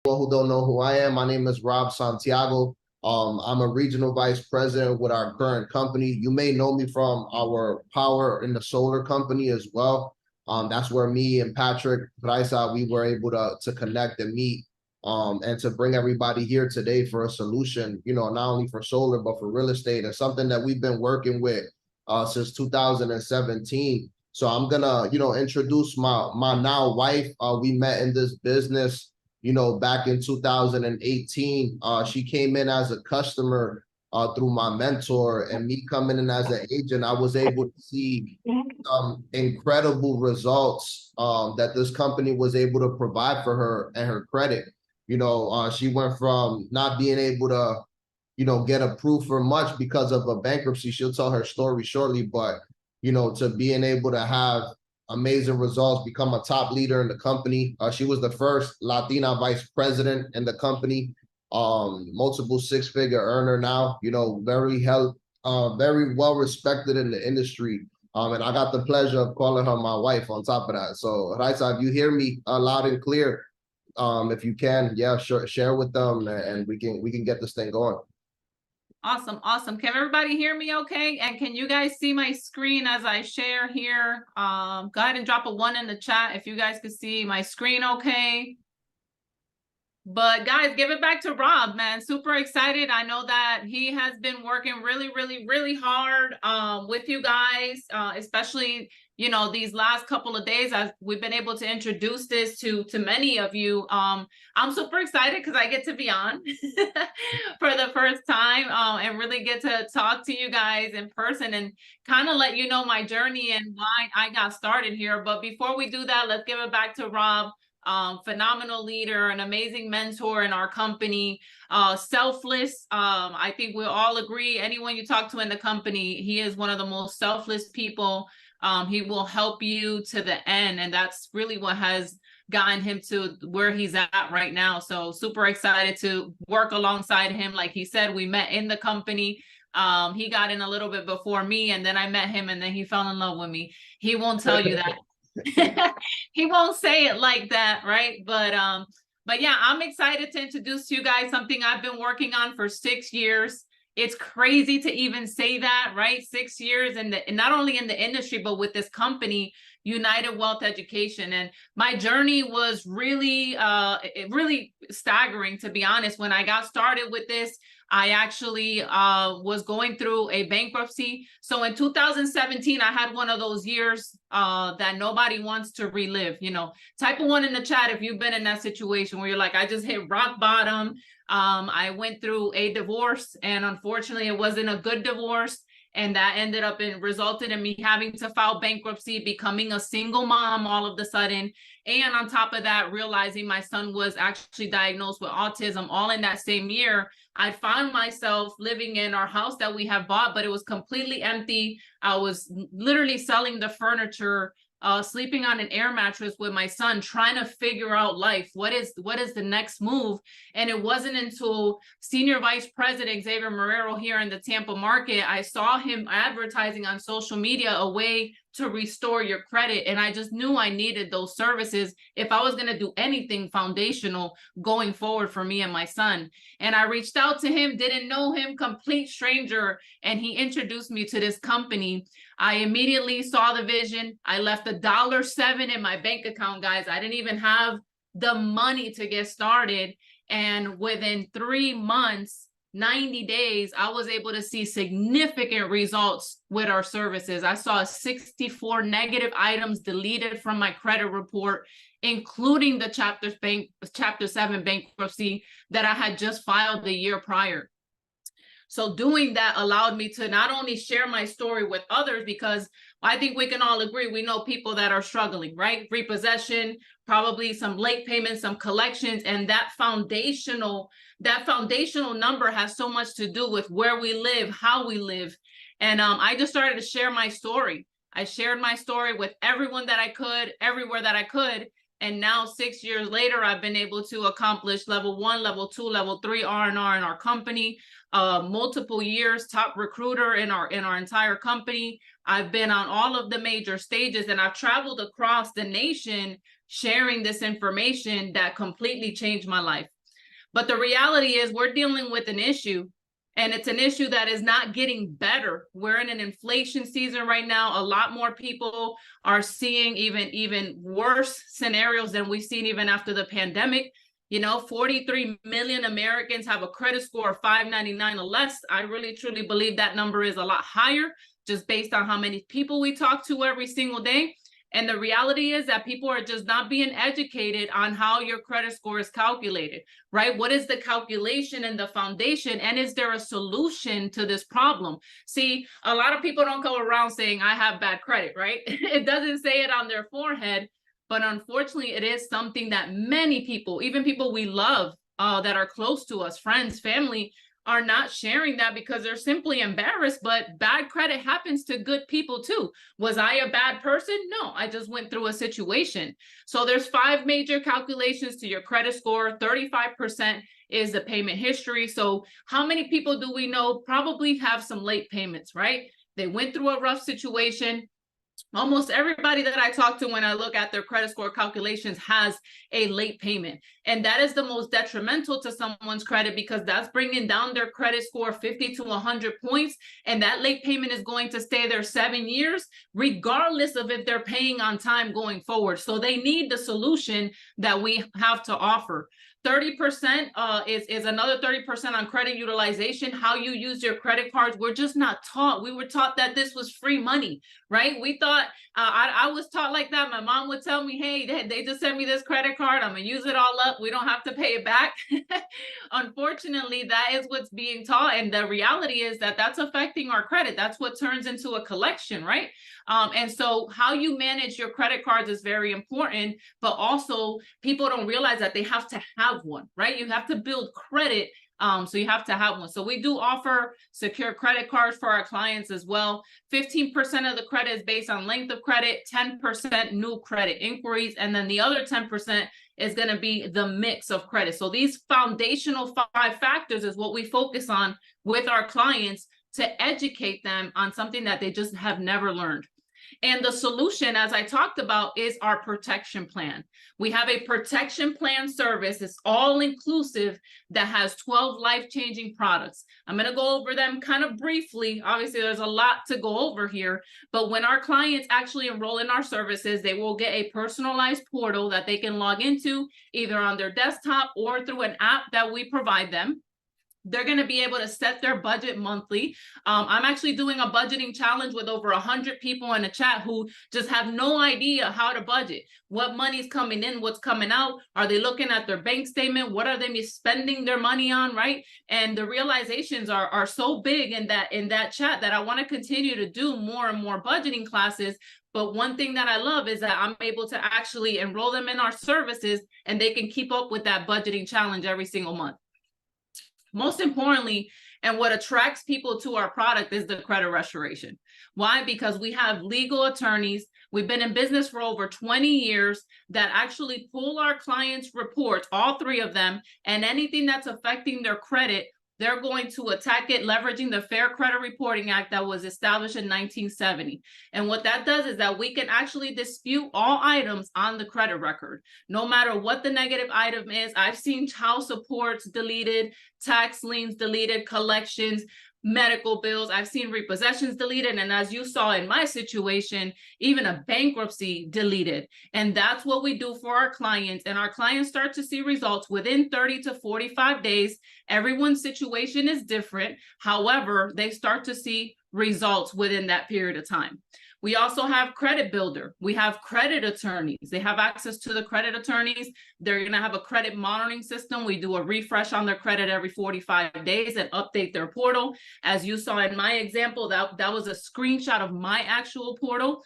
Who don't know who I am, my name is Rob Santiago. I'm a regional vice president with our current company. You may know me from our power in the solar company as well. That's where me and Patrick Raisa, we were able to connect and meet and to bring everybody here today for a solution, not only for solar, but for real estate and something that we've been working with since 2017. So I'm gonna, introduce my now wife. We met in this business back in 2018. She came in as a customer through my mentor, and me coming in as an agent, I was able to see incredible results that this company was able to provide for her and her credit. She went from not being able to, get approved for much because of a bankruptcy. She'll tell her story shortly, but, to being able to have amazing results, become a top leader in the company. She was the first Latina vice president in the company, multiple six-figure earner now, very well respected in the industry. And I got the pleasure of calling her my wife on top of that. So Raisa, if you hear me loud and clear, if you can, yeah, sure, share with them and we can get this thing going. Awesome. Awesome. Can everybody hear me okay? And can you guys see my screen as I share here? Go ahead and drop a 1 in the chat if you guys can see my screen okay. But guys, give it back to Rob, man. Super excited. I know that he has been working really hard with you guys, especially, these last couple of days as we've been able to introduce this to many of you. I'm super excited because I get to be on for the first time and really get to talk to you guys in person and kind of let you know my journey and why I got started here. But before we do that, let's give it back to Rob. Phenomenal leader, an amazing mentor in our company, selfless. I think we'll all agree, anyone you talk to in the company, he is one of the most selfless people. He will help you to the end, and that's really what has gotten him to where he's at right now. So super excited to work alongside him. Like he said, we met in the company. He got in a little bit before me, and then I met him, and then he fell in love with me. He won't tell you that. He won't say it like that, right? But yeah, I'm excited to introduce to you guys something I've been working on for 6 years. It's crazy to even say that, right? 6 years, and not only in the industry, but with this company, United Wealth Education. And my journey was really staggering, to be honest. When I got started with this, I actually was going through a bankruptcy. So in 2017, I had one of those years that nobody wants to relive. Type a 1 in the chat if you've been in that situation where you're like, I just hit rock bottom. I went through a divorce, and unfortunately, it wasn't a good divorce. And that ended up resulted in me having to file bankruptcy, becoming a single mom all of a sudden. And on top of that, realizing my son was actually diagnosed with autism all in that same year. I found myself living in our house that we have bought, but it was completely empty. I was literally selling the furniture, sleeping on an air mattress with my son, trying to figure out life. What is the next move? And it wasn't until Senior Vice President Xavier Marrero here in the Tampa market, I saw him advertising on social media a way to restore your credit. And I just knew I needed those services if I was going to do anything foundational going forward for me and my son. And I reached out to him, didn't know him, complete stranger, and he introduced me to this company. I immediately saw the vision. I left $1.07 in my bank account, guys. I didn't even have the money to get started. And within 3 months, 90 days, I was able to see significant results with our services. I saw 64 negative items deleted from my credit report, including the Chapter 7 bankruptcy that I had just filed the year prior. So doing that allowed me to not only share my story with others, because I think we can all agree, we know people that are struggling, right? Repossession, probably some late payments, some collections, and that foundational number has so much to do with where we live, how we live. And I just started to share my story. I shared my story with everyone that I could, everywhere that I could. And now 6 years later, I've been able to accomplish level 1, level 2, level 3 R&R in our company, multiple years, top recruiter in our entire company. I've been on all of the major stages, and I've traveled across the nation sharing this information that completely changed my life. But the reality is we're dealing with an issue, and it's an issue that is not getting better. We're in an inflation season right now. A lot more people are seeing even worse scenarios than we've seen even after the pandemic. 43 million Americans have a credit score of 599 or less. I really truly believe that number is a lot higher, just based on how many people we talk to every single day. And the reality is that people are just not being educated on how your credit score is calculated, right? What is the calculation and the foundation? And is there a solution to this problem? See, a lot of people don't go around saying, I have bad credit, right? It doesn't say it on their forehead, but unfortunately, it is something that many people, even people we love that are close to us, friends, family, are not sharing that because they're simply embarrassed. But bad credit happens to good people too. Was I a bad person? No, I just went through a situation. So there's 5 major calculations to your credit score. 35% is the payment history. So how many people do we know probably have some late payments, right? They went through a rough situation. Almost everybody that I talk to when I look at their credit score calculations has a late payment. And that is the most detrimental to someone's credit, because that's bringing down their credit score 50 to 100 points. And that late payment is going to stay there 7 years, regardless of if they're paying on time going forward. So they need the solution that we have to offer. 30% is another 30% on credit utilization, how you use your credit cards. We're just not taught. We were taught that this was free money, right? We thought, I was taught like that. My mom would tell me, hey, they just sent me this credit card. I'm going to use it all up. We don't have to pay it back. Unfortunately, that is what's being taught. And the reality is that that's affecting our credit. That's what turns into a collection, right? And so how you manage your credit cards is very important, but also people don't realize that they have to have one, right? You have to build credit. So you have to have one. So we do offer secure credit cards for our clients as well. 15% of the credit is based on length of credit, 10% new credit inquiries, and then the other 10% is going to be the mix of credit. So these foundational 5 factors is what we focus on with our clients to educate them on something that they just have never learned. And the solution, as I talked about, is our protection plan. We have a protection plan service. It's all inclusive that has 12 life-changing products. I'm going to go over them kind of briefly. Obviously, there's a lot to go over here, but when our clients actually enroll in our services, they will get a personalized portal that they can log into either on their desktop or through an app that we provide them. They're going to be able to set their budget monthly. I'm actually doing a budgeting challenge with over 100 people in the chat who just have no idea how to budget. What money's coming in, what's coming out? Are they looking at their bank statement? What are they spending their money on, right? And the realizations are so big in that chat that I want to continue to do more and more budgeting classes. But one thing that I love is that I'm able to actually enroll them in our services and they can keep up with that budgeting challenge every single month. Most importantly, and what attracts people to our product is the credit restoration. Why? Because we have legal attorneys. We've been in business for over 20 years that actually pull our clients' reports, all 3 of them, and anything that's affecting their credit, they're going to attack it, leveraging the Fair Credit Reporting Act that was established in 1970. And what that does is that we can actually dispute all items on the credit record, no matter what the negative item is. I've seen child supports deleted, tax liens deleted, collections, medical bills. I've seen repossessions deleted. And as you saw in my situation, even a bankruptcy deleted. And that's what we do for our clients. And our clients start to see results within 30 to 45 days. Everyone's situation is different. However, they start to see results within that period of time. We also have Credit Builder. We have credit attorneys. They have access to the credit attorneys. They're going to have a credit monitoring system. We do a refresh on their credit every 45 days and update their portal. As you saw in my example, that was a screenshot of my actual portal.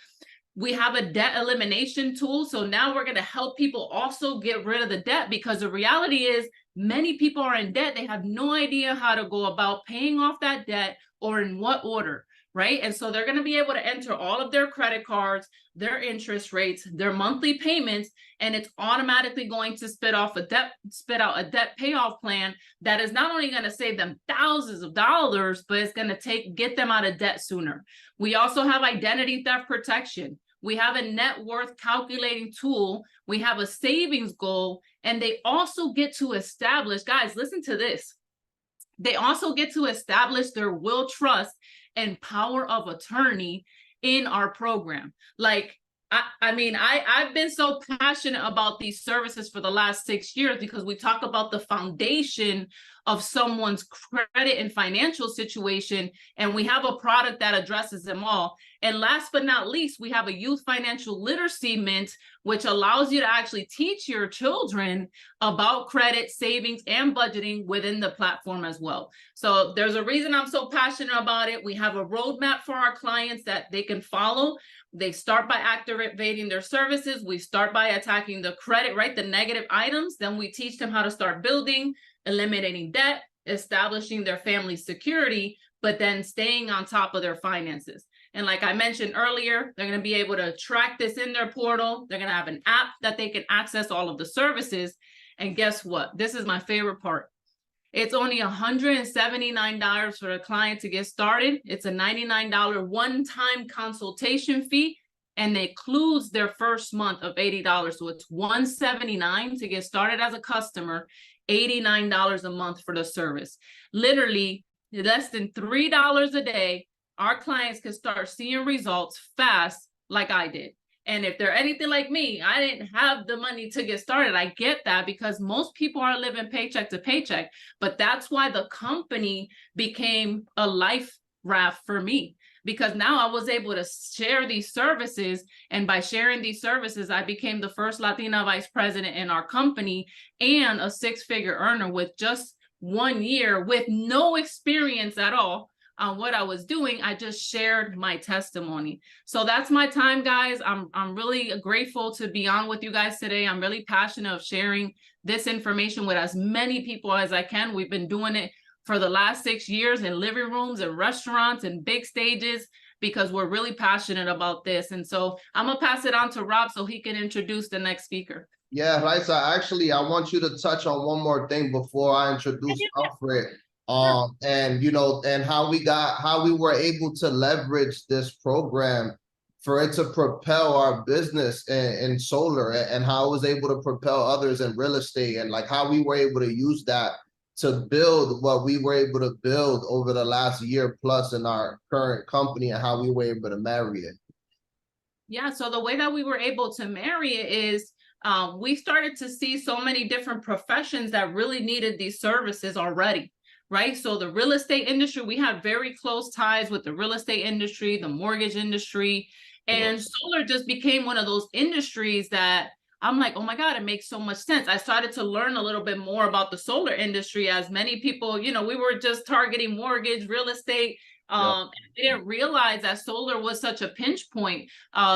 We have a debt elimination tool. So now we're going to help people also get rid of the debt, because the reality is many people are in debt. They have no idea how to go about paying off that debt or in what order. Right? And so they're going to be able to enter all of their credit cards, their interest rates, their monthly payments, and it's automatically going to spit out a debt payoff plan that is not only going to save them thousands of dollars, but it's going to get them out of debt sooner. We also have identity theft protection. We have a net worth calculating tool. We have a savings goal. And they also get to establish, guys, listen to this. They also get to establish their will, trust, and power of attorney in our program. Like, I've been so passionate about these services for the last 6 years because we talk about the foundation of someone's credit and financial situation, and we have a product that addresses them all. And last but not least, we have a youth financial literacy mint, which allows you to actually teach your children about credit, savings, and budgeting within the platform as well. So there's a reason I'm so passionate about it. We have a roadmap for our clients that they can follow. They start by activating their services. We start by attacking the credit, right? The negative items. Then we teach them how to start building, eliminating debt, establishing their family security, but then staying on top of their finances. And like I mentioned earlier, they're going to be able to track this in their portal. They're going to have an app that they can access all of the services. And guess what? This is my favorite part. It's only $179 for a client to get started. It's a $99 one-time consultation fee, and it includes their first month of $80. So it's $179 to get started as a customer, $89 a month for the service. Literally less than $3 a day, our clients can start seeing results fast like I did. And if they're anything like me, I didn't have the money to get started. I get that because most people are living paycheck to paycheck, but that's why the company became a life raft for me, because now I was able to share these services. And by sharing these services, I became the first Latina vice president in our company and a six-figure earner with just 1 year with no experience at all on what I was doing. I just shared my testimony. So that's my time, guys. I'm really grateful to be on with you guys today. I'm really passionate of sharing this information with as many people as I can. We've been doing it for the last 6 years in living rooms and restaurants and big stages because we're really passionate about this. And so I'm gonna pass it on to Rob so he can introduce the next speaker. Yeah, Raisa, actually, I want you to touch on one more thing before I introduce Alfred. And and how we were able to leverage this program for it to propel our business in solar, and how it was able to propel others in real estate, and like how we were able to use that to build what we were able to build over the last year plus in our current company, and how we were able to marry it. Yeah, so the way that we were able to marry it is we started to see so many different professions that really needed these services already. Right. So the real estate industry, we have very close ties with the real estate industry, the mortgage industry, and solar just became one of those industries that I'm like, oh my God, it makes so much sense. I started to learn a little bit more about the solar industry, as many people, we were just targeting mortgage, real estate. I didn't realize that solar was such a pinch point.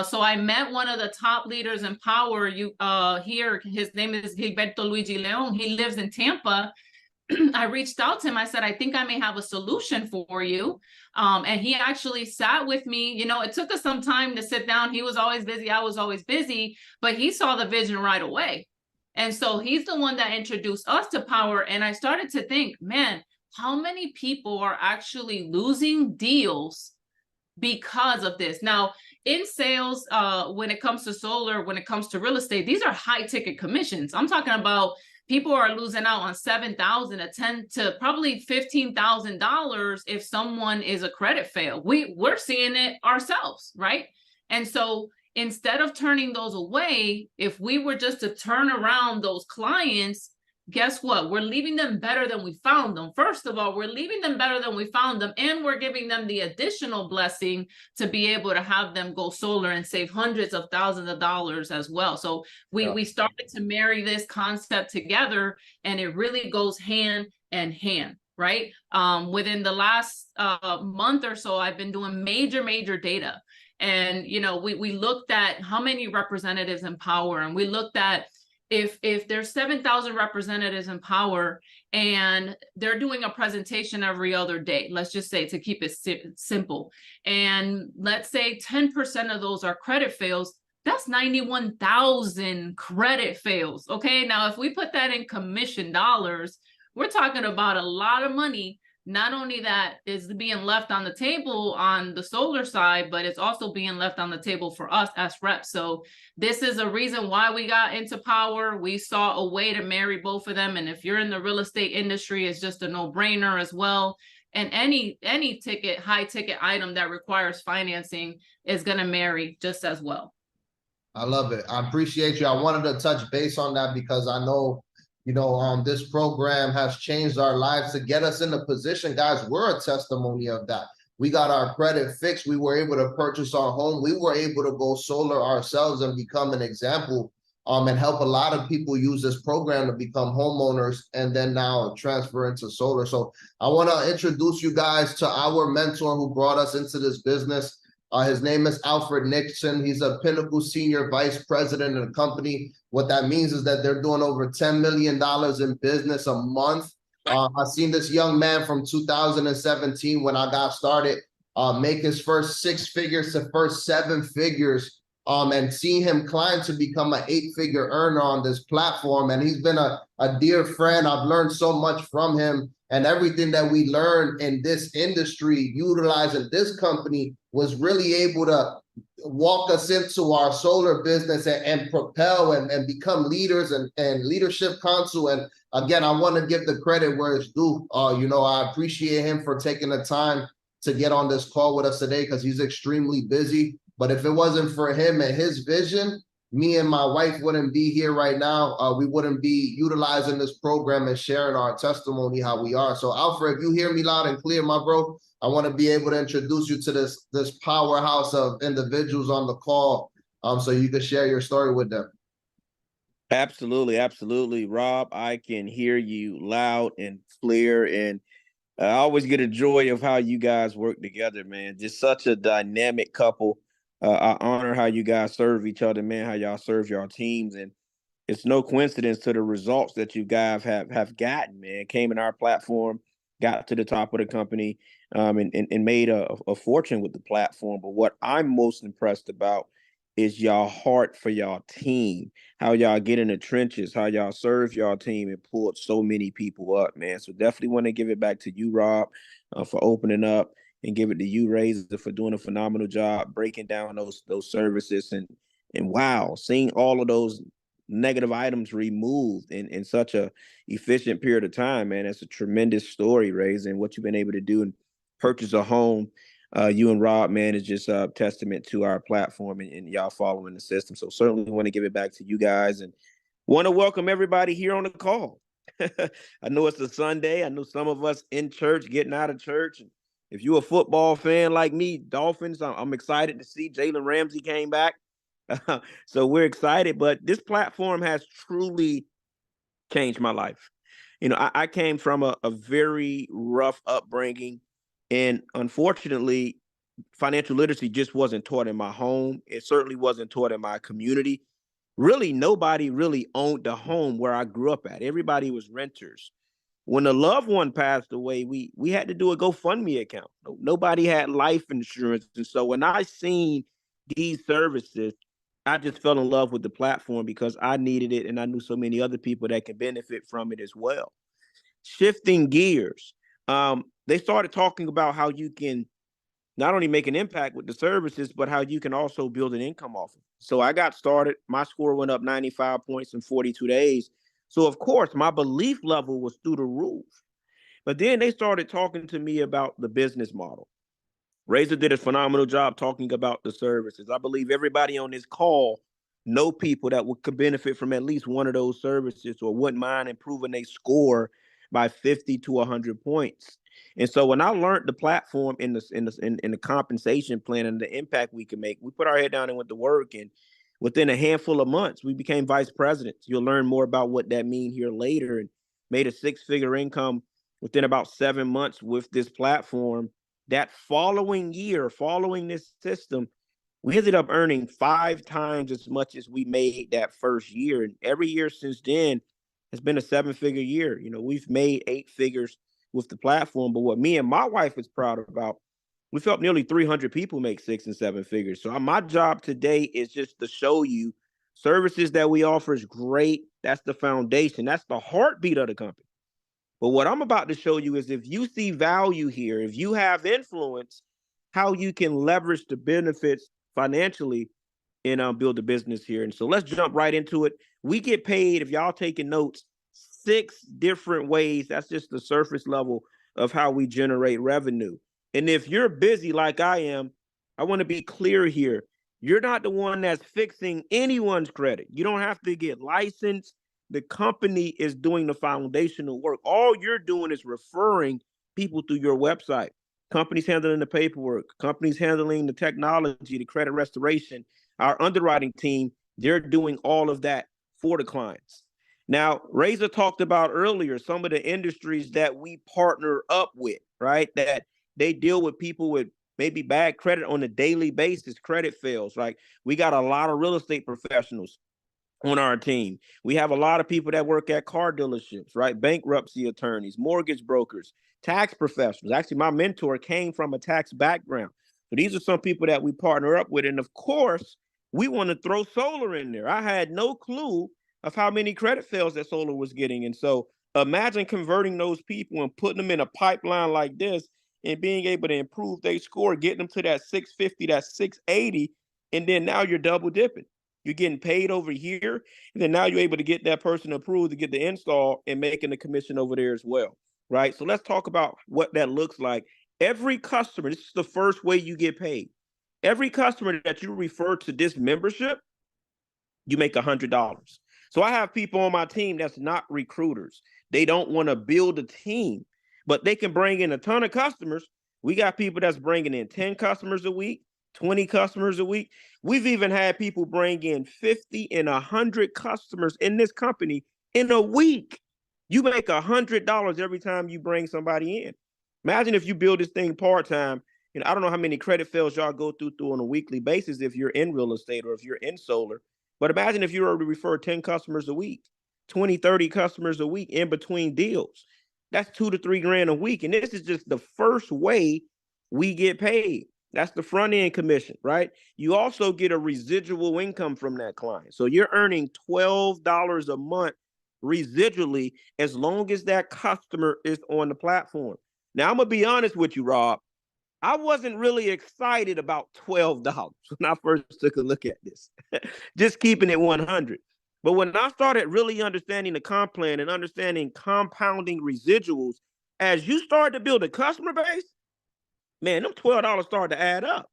So I met one of the top leaders in power here. His name is Gilberto Luigi Leon. He lives in Tampa. I reached out to him. I said, I think I may have a solution for you. And he actually sat with me. It took us some time to sit down. He was always busy. I was always busy, but he saw the vision right away. And so he's the one that introduced us to power. And I started to think, man, how many people are actually losing deals because of this? Now, in sales, when it comes to solar, when it comes to real estate, these are high ticket commissions. I'm talking about people are losing out on $7,000 to $10,000 to probably $15,000 if someone is a credit fail. We're seeing it ourselves, right? And so instead of turning those away, if we were just to turn around those clients, guess what? We're leaving them better than we found them. First of all, we're leaving them better than we found them, and we're giving them the additional blessing to be able to have them go solar and save hundreds of thousands of dollars as well. So we started to marry this concept together, and it really goes hand in hand, right? Within the last month or so, I've been doing major data. And, we looked at how many representatives in power, and we looked at if there's 7,000 representatives in power and they're doing a presentation every other day, let's just say, to keep it simple, and let's say 10% of those are credit fails, that's 91,000 credit fails. Okay, now if we put that in commission dollars, we're talking about a lot of money not only that is being left on the table on the solar side, but it's also being left on the table for us as reps. So this is a reason why we got into power. We saw a way to marry both of them. And if you're in the real estate industry, it's just a no-brainer as well. And any ticket, high ticket item that requires financing is going to marry just as well. I love it. I appreciate you. I wanted to touch base on that because I know, this program has changed our lives to get us in a position, guys. We're a testimony of that. We got our credit fixed. We were able to purchase our home. We were able to go solar ourselves and become an example, and help a lot of people use this program to become homeowners and then now transfer into solar. So I want to introduce you guys to our mentor who brought us into this business. His name is Alfred Nixon. He's a Pinnacle Senior Vice President of the company. What that means is that they're doing over $10 million in business a month. I've seen this young man from 2017 when I got started make his first 6 figures to first 7 figures, and seeing him climb to become an 8-figure earner on this platform. And he's been a dear friend. I've learned so much from him, and everything that we learned in this industry, utilizing this company, was really able to walk us into our solar business and propel and become leaders and leadership council. And again, I want to give the credit where it's due. I appreciate him for taking the time to get on this call with us today because he's extremely busy. But if it wasn't for him and his vision, me and my wife wouldn't be here right now. We wouldn't be utilizing this program and sharing our testimony how we are. So Alfred, if you hear me loud and clear, my bro, I want to be able to introduce you to this powerhouse of individuals on the call, so you can share your story with them. Absolutely, absolutely, Rob. I can hear you loud and clear, and I always get a joy of how you guys work together, man. Just such a dynamic couple. I honor how you guys serve each other, man. How y'all serve your teams, and it's no coincidence to the results that you guys have gotten, man. Came in our platform, got to the top of the company, and made a fortune with the platform. But what I'm most impressed about is y'all heart for y'all team, how y'all get in the trenches, how y'all serve y'all team and pulled so many people up, man. So definitely want to give it back to you, Rob, for opening up, and give it to you, Razor, for doing a phenomenal job breaking down those services, and wow, seeing all of those negative items removed in such a efficient period of time, man. It's a tremendous story, Razor, and what you've been able to do and purchase a home. You and Rob, man, is just a testament to our platform and y'all following the system. So certainly want to give it back to you guys and want to welcome everybody here on the call. I know it's a Sunday. I know some of us in church, getting out of church. And if you're a football fan like me, Dolphins, I'm excited to see Jalen Ramsey came back. So we're excited, but this platform has truly changed my life. I came from a very rough upbringing, and unfortunately, financial literacy just wasn't taught in my home. It certainly wasn't taught in my community. Really, nobody really owned the home where I grew up at. Everybody was renters. When a loved one passed away, we had to do a GoFundMe account. Nobody had life insurance. And so when I seen these services, I just fell in love with the platform because I needed it, and I knew so many other people that can benefit from it as well. Shifting gears, they started talking about how you can not only make an impact with the services, but how you can also build an income off of it. So I got started. My score went up 95 points in 42 days. So, of course, my belief level was through the roof. But then they started talking to me about the business model. Razor did a phenomenal job talking about the services. I believe everybody on this call know people that could benefit from at least one of those services or wouldn't mind improving their score by 50 to 100 points. And so when I learned the platform in the compensation plan and the impact we can make, we put our head down and went to work. And within a handful of months, we became vice presidents. You'll learn more about what that means here later, and made a 6-figure income within about 7 months with this platform. That following year, following this system, we ended up earning 5 times as much as we made that first year. And every year since then has been a 7-figure year. We've made 8 figures with the platform. But what me and my wife is proud about, we've helped nearly 300 people make 6 and 7 figures. So my job today is just to show you services that we offer is great. That's the foundation. That's the heartbeat of the company. But what I'm about to show you is if you see value here, if you have influence, how you can leverage the benefits financially and build a business here. And so let's jump right into it. We get paid, if y'all taking notes, 6 different ways. That's just the surface level of how we generate revenue. And if you're busy like I am, I want to be clear here. You're not the one that's fixing anyone's credit. You don't have to get licensed. The company is doing the foundational work. All you're doing is referring people through your website. Companies handling the paperwork, companies handling the technology, the credit restoration. Our underwriting team, they're doing all of that for the clients. Now, Razor talked about earlier some of the industries that we partner up with, right? That they deal with people with maybe bad credit on a daily basis, credit fails. Like we got a lot of real estate professionals on our team. We have a lot of people that work at car dealerships, right? Bankruptcy attorneys, mortgage brokers, tax professionals. Actually, my mentor came from a tax background. So these are some people that we partner up with. And of course, we want to throw solar in there. I had no clue of how many credit fails that solar was getting. And so imagine converting those people and putting them in a pipeline like this and being able to improve their score, getting them to that 650, that 680. And then now you're double dipping. You're getting paid over here, and then now you're able to get that person approved to get the install and making the commission over there as well, right? So let's talk about what that looks like. Every customer, this is the first way you get paid. Every customer that you refer to this membership, you make $100. So I have people on my team that's not recruiters. They don't want to build a team, but they can bring in a ton of customers. We got people that's bringing in 10 customers a week, 20 customers a week. We've even had people bring in 50 and 100 customers in this company in a week. You make $100 every time you bring somebody in. Imagine if you build this thing part-time. And I don't know how many credit fails y'all go through on a weekly basis if you're in real estate or if you're in solar. But imagine if you were to refer 10 customers a week, 20, 30 customers a week in between deals. That's $2 to $3 grand a week. And this is just the first way we get paid. That's the front end commission, right? You also get a residual income from that client. So you're earning $12 a month residually as long as that customer is on the platform. Now, I'm going to be honest with you, Rob. I wasn't really excited about $12 when I first took a look at this, just keeping it 100. But when I started really understanding the comp plan and understanding compounding residuals, as you start to build a customer base, man, them $12 started to add up.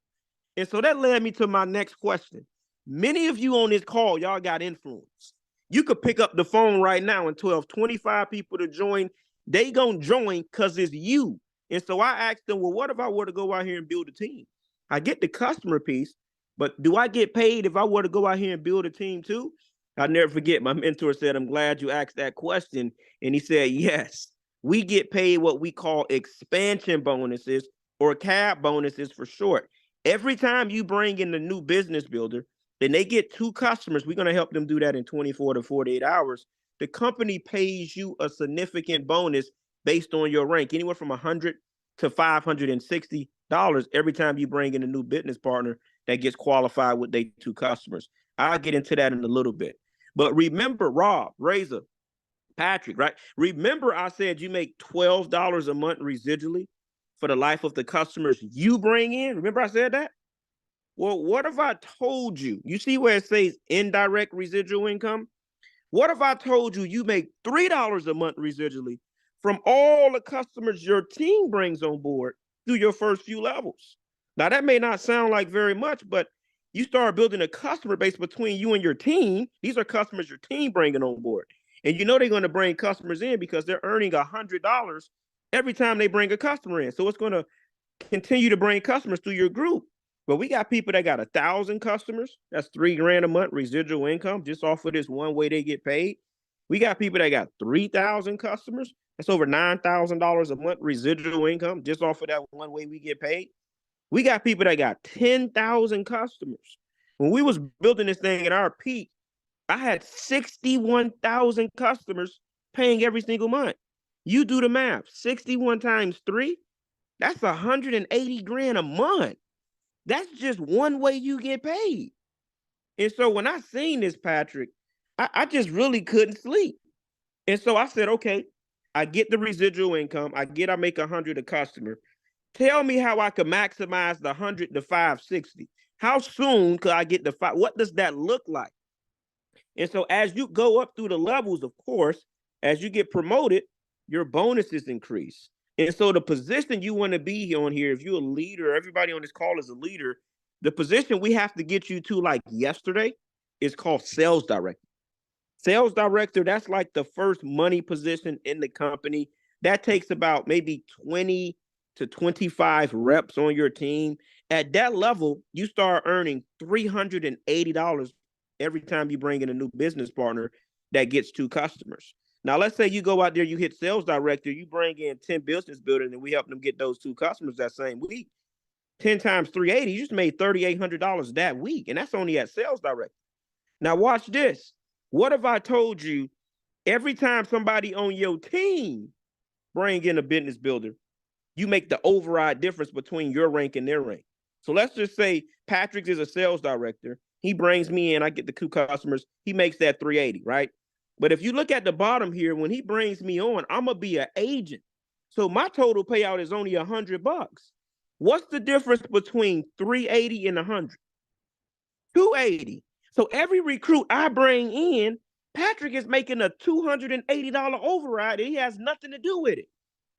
And so that led me to my next question. Many of you on this call, y'all got influence. You could pick up the phone right now and 25 people to join. They gonna join because it's you. And so I asked them, well, what if I were to go out here and build a team? I get the customer piece, but do I get paid if I were to go out here and build a team too? I'll never forget, my mentor said, I'm glad you asked that question. And he said, yes, we get paid what we call expansion bonuses, or CAB bonuses for short. Every time you bring in a new business builder, then they get 2 customers. We're going to help them do that in 24 to 48 hours. The company pays you a significant bonus based on your rank, anywhere from $100 to $560 every time you bring in a new business partner that gets qualified with their 2 customers. I'll get into that in a little bit. But remember, Rob, Razor, Patrick, right? Remember I said you make $12 a month residually for the life of the customers you bring in? Remember I said that? Well, what if I told you, you see where it says indirect residual income? What if I told you you make $3 a month residually from all the customers your team brings on board through your first few levels? Now, that may not sound like very much, but you start building a customer base between you and your team. These are customers your team bringing on board. And you know they're going to bring customers in because they're earning $100 every time they bring a customer in. So it's going to continue to bring customers through your group. But we got people that got 1,000 customers. That's $3 grand a month residual income just off of this one way they get paid. We got people that got 3,000 customers. That's over $9,000 a month residual income just off of that one way we get paid. We got people that got 10,000 customers. When we was building this thing at our peak, I had 61,000 customers paying every single month. You do the math, 61 times 3, that's 180 grand a month. That's just one way you get paid. And so when I seen this, Patrick, I just really couldn't sleep. And so I said, okay, I get the residual income. I make 100 a customer. Tell me how I could maximize the 100 to 560. How soon could I get the five? What does that look like? And so as you go up through the levels, of course, as you get promoted, your bonuses increase. And so the position you want to be on here, if you're a leader, everybody on this call is a leader, the position we have to get you to like yesterday is called sales director. Sales director, that's like the first money position in the company. That takes about maybe 20 to 25 reps on your team. At that level, you start earning $380 every time you bring in a new business partner that gets 2 customers. Now, let's say you go out there, you hit sales director, you bring in 10 business builders, and we help them get those 2 customers that same week. 10 times 380, you just made $3,800 that week, and that's only at sales director. Now, watch this. What if I told you every time somebody on your team bring in a business builder, you make the override difference between your rank and their rank? So let's just say Patrick is a sales director. He brings me in, I get the 2 customers. He makes that 380, right? But if you look at the bottom here, when he brings me on, I'm gonna be an agent. So my total payout is only $100. What's the difference between 380 and 100? 280. So every recruit I bring in, Patrick is making a $280 override, and he has nothing to do with it.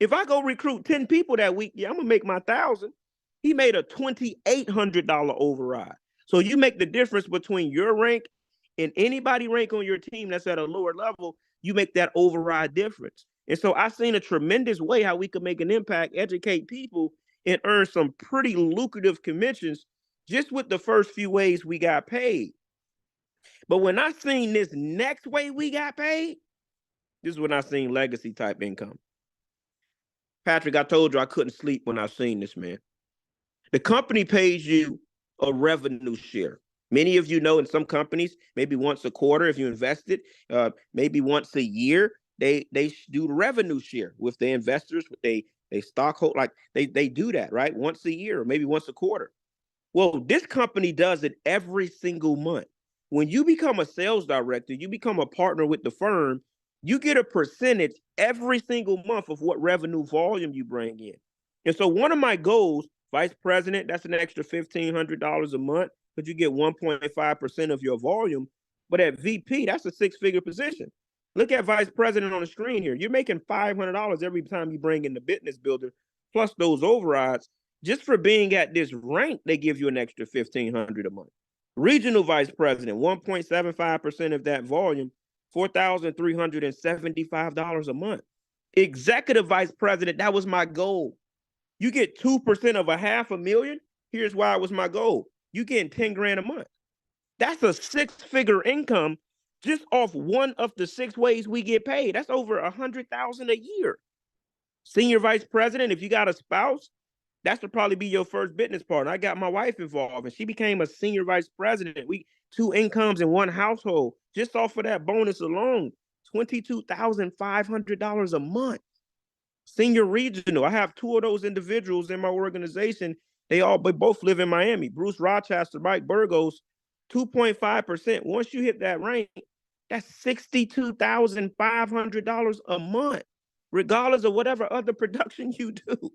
If I go recruit 10 people that week, yeah, I'm gonna make my 1,000. He made a $2,800 override. So you make the difference between your rank and anybody rank on your team that's at a lower level, you make that override difference. And so I've seen a tremendous way how we could make an impact, educate people, and earn some pretty lucrative commissions just with the first few ways we got paid. But when I seen this next way we got paid, this is when I seen legacy type income. Patrick, I told you I couldn't sleep when I seen this, man. The company pays you a revenue share. Many of you know in some companies, maybe once a quarter if you invested, maybe once a year, they do the revenue share with the investors, they stockhold, like they do that, right? Once a year, or maybe once a quarter. Well, this company does it every single month. When you become a sales director, you become a partner with the firm, you get a percentage every single month of what revenue volume you bring in. And so one of my goals, vice president, that's an extra $1,500 a month, because you get 1.5% of your volume. But at VP, that's a 6-figure position. Look at vice president on the screen here. You're making $500 every time you bring in the business builder, plus those overrides. Just for being at this rank, they give you an extra $1,500 a month. Regional vice president, 1.75% of that volume, $4,375 a month. Executive vice president, that was my goal. You get 2% of $500,000. Here's why it was my goal. You getting 10 grand a month. That's a 6-figure income just off one of the 6 ways we get paid. That's over 100,000 a year. Senior vice president, if you got a spouse, that should probably be your first business partner. I got my wife involved, and she became a senior vice president. We 2 incomes in one household. Just off of that bonus alone, $22,500 a month. Senior regional, I have 2 of those individuals in my organization. They both live in Miami. Bruce Rochester, Mike Burgos, 2.5%. Once you hit that rank, that's $62,500 a month, regardless of whatever other production you do.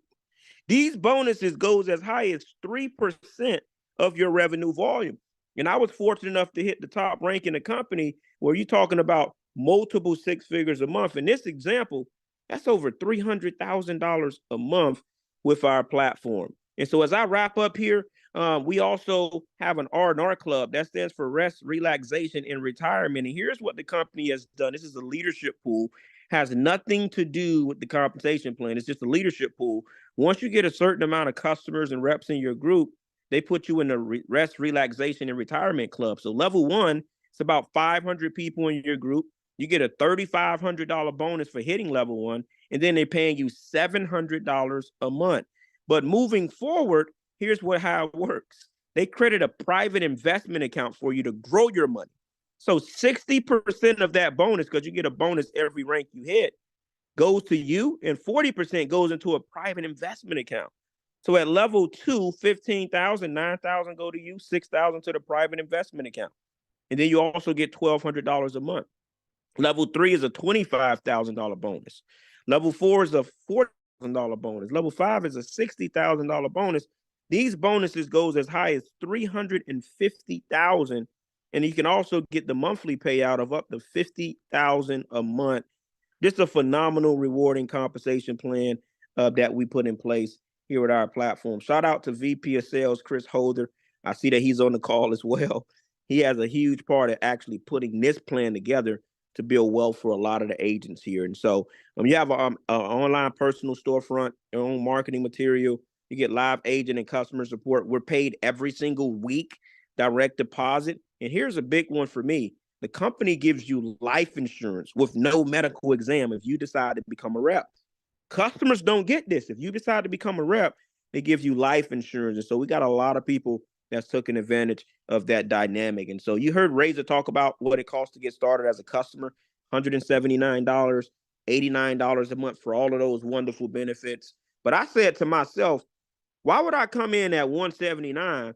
These bonuses goes as high as 3% of your revenue volume. And I was fortunate enough to hit the top rank in the company where you're talking about multiple 6 figures a month. In this example, that's over $300,000 a month with our platform. And so as I wrap up here, we also have an R&R club that stands for rest, relaxation, and retirement. And here's what the company has done. This is a leadership pool, has nothing to do with the compensation plan. It's just a leadership pool. Once you get a certain amount of customers and reps in your group, they put you in the rest, relaxation, and retirement club. So level 1, it's about 500 people in your group. You get a $3,500 bonus for hitting level 1, and then they're paying you $700 a month. But moving forward, here's how it works. They credit a private investment account for you to grow your money. So 60% of that bonus, because you get a bonus every rank you hit, goes to you, and 40% goes into a private investment account. So at level 2, 15,000, 9,000 go to you, 6,000 to the private investment account. And then you also get $1,200 a month. Level 3 is a $25,000 bonus. Level 4 is a $40,000 bonus. Level 5 is a $60,000 bonus. These bonuses goes as high as $350,000, and you can also get the monthly payout of up to $50,000 a month. This is a phenomenal, rewarding compensation plan that we put in place here at our platform. Shout out to VP of Sales Chris Holder. I see that he's on the call as well. He has a huge part of actually putting this plan together to build wealth for a lot of the agents here. And so you have an online personal storefront, your own marketing material. You get live agent and customer support. We're paid every single week, direct deposit. And here's a big one for me. The company gives you life insurance with no medical exam if you decide to become a rep. Customers don't get this. If you decide to become a rep, they give you life insurance. And so we got a lot of people that's taking advantage of that dynamic. And so you heard Razor talk about what it costs to get started as a customer, $179, $89 a month for all of those wonderful benefits. But I said to myself, why would I come in at $179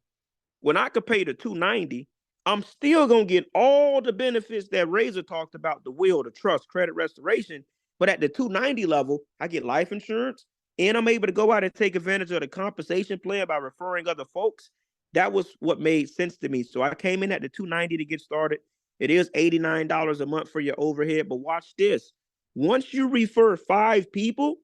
when I could pay the $290? I'm still going to get all the benefits that Razor talked about, the will, the trust, credit restoration. But at the $290 level, I get life insurance, and I'm able to go out and take advantage of the compensation plan by referring other folks. That was what made sense to me. So I came in at the $290 to get started. It is $89 a month for your overhead. But watch this. Once you refer 5 people,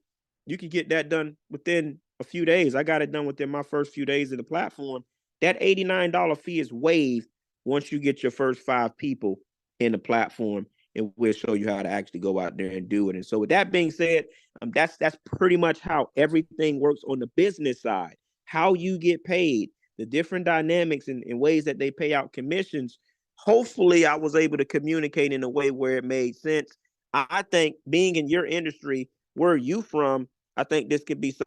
you can get that done within a few days. I got it done within my first few days of the platform. That $89 fee is waived once you get your first 5 people in the platform, and we'll show you how to actually go out there and do it. And so with that being said, that's pretty much how everything works on the business side, how you get paid, the different dynamics and ways that they pay out commissions. Hopefully I was able to communicate in a way where it made sense. I think being in your industry, where are you from? I think this could be something